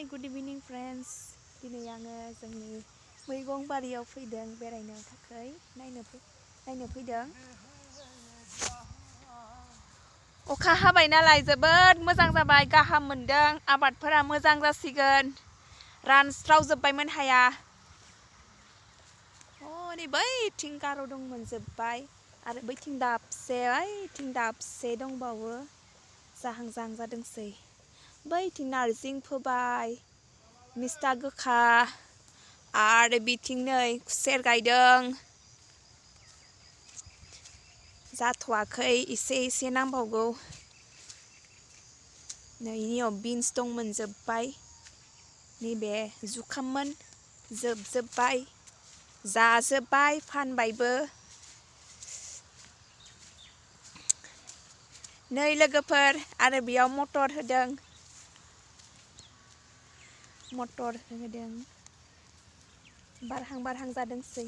good इभिनिं friends दिनै आङो जोंनि मैगं बारियाव फैदों बेरायनो थाखाय नायनो फैदों अखा हाबाय नालाय जोबोद मोजां जाबाय गाहाम मोनदों आबादफोरा मोजां जासिगोन रानस्रावजोब्बायमोन हाया नै बैथिं गार' दंमोन जोब्बाय आरो बैथिं दाबसे दंबावो जाहां जाहां जादोंसै बैथिं नारजिं फोबाय मिस्था गोखा आरो बिथिं नै खुसेर गायदों जाथ'वाखै एसे नांबावगौ नै इनियाव बिन्स दंमोन जोब्बाय नैबे जुखाममोन जोबजोब्बाय जाजोब्बाय फानबायबो नै लोगोफोर आरो बेयाव मटर होदों बारहां जादोंसै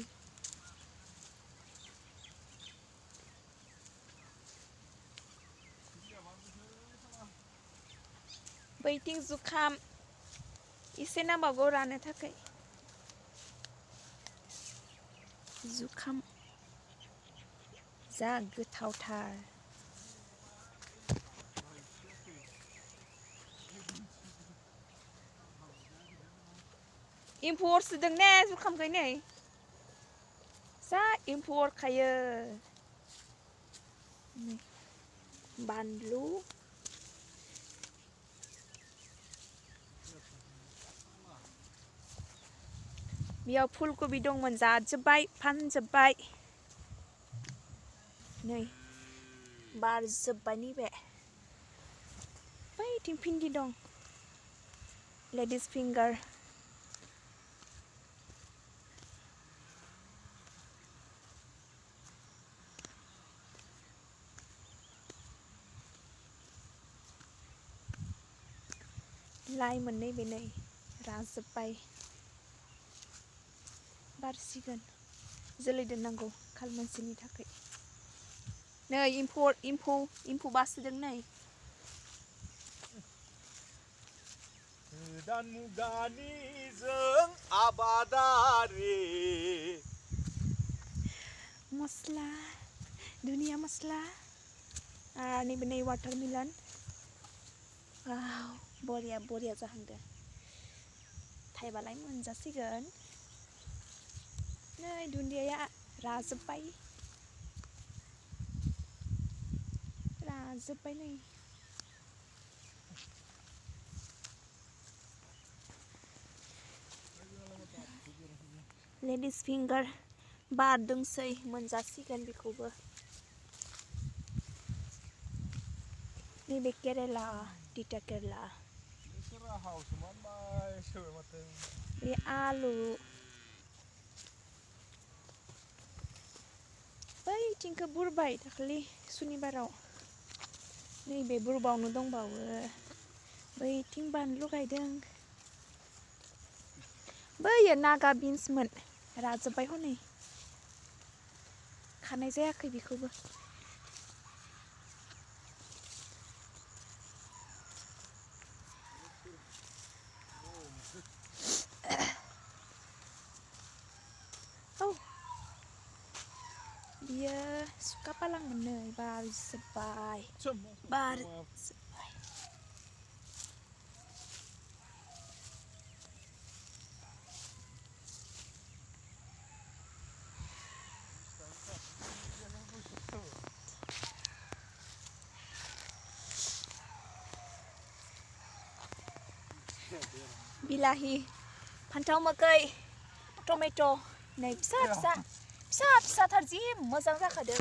बैथिं जुखाम एसे नांबावगौ रानो थाखाय जुखाम जा गोथावथार एम्फौ अरसोदों ने जुखामखै नै जा एम्फौ अरखायो बानलु बेयाव फुलकबि दंमोन जाजोब्बाय फानजोब्बाय नै बारजोब्बाय नैबे बैथिं भिन्दि दं लेडिस फिंगार लाइ मोननै बेनै राजोब्बाय बारसिगोन जोलै दोननांगौ खाल मोनसेनि थाखाय नै एम्फौ बासोदों नै गोदान मुगानि जों आबादारि मस्ला दुनिया मस्ला आरो नैबे नै वाटारमेलन बरिया जाहांदों थाइबालाय मोनजासिगोन नै दुन्दिया राजोब्बाय नै लेडिस फिंगार बारदोंसै मोनजासिगोन बेखौबो नैबे केरेला तिता केरेला बे आलु बैथिंखौ बुरबाय दाखालि सुनिबाराव नैबे बुरबावनो दंबावो बैथिं बानलु गायदों बैयो नागा बिन्समोन राजोब्बाय हनै खानाय जायाखै बेखौबो बियो सुखा पालांमोन नै बारजोब्बाय बिलाहि फान्थाव मोखै टमेट' नै फिसाथार जि मोजां जाखादों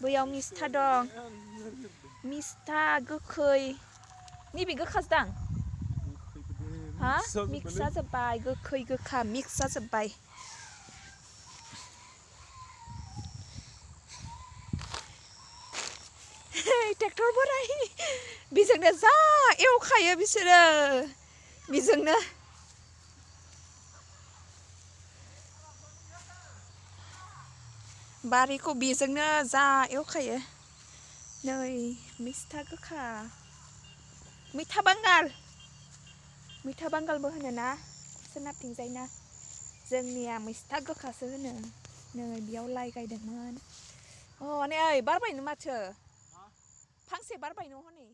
बैयाव मिस्था दं मिस्था गोखै नैबे गोखासो दां मिक्स जाजोब्बाय गोखै गोखा मिक्स जाजोब्बाय ट्रेक्टर बोराय बेजोंनो जा एवखायो बिसोरो बेजोंनो बारिखौ बेजोंनो जा एवखायो नै मिस्था गोखा मैथा बांगालबो होनो ना सोनाबथिंजाय ना जोंनिया मैथा गोखासो होनो नै बेयाव लाइ गायदोंमोन अ नै ओइ बारबायनो माथो फांसे बारबायनो हनै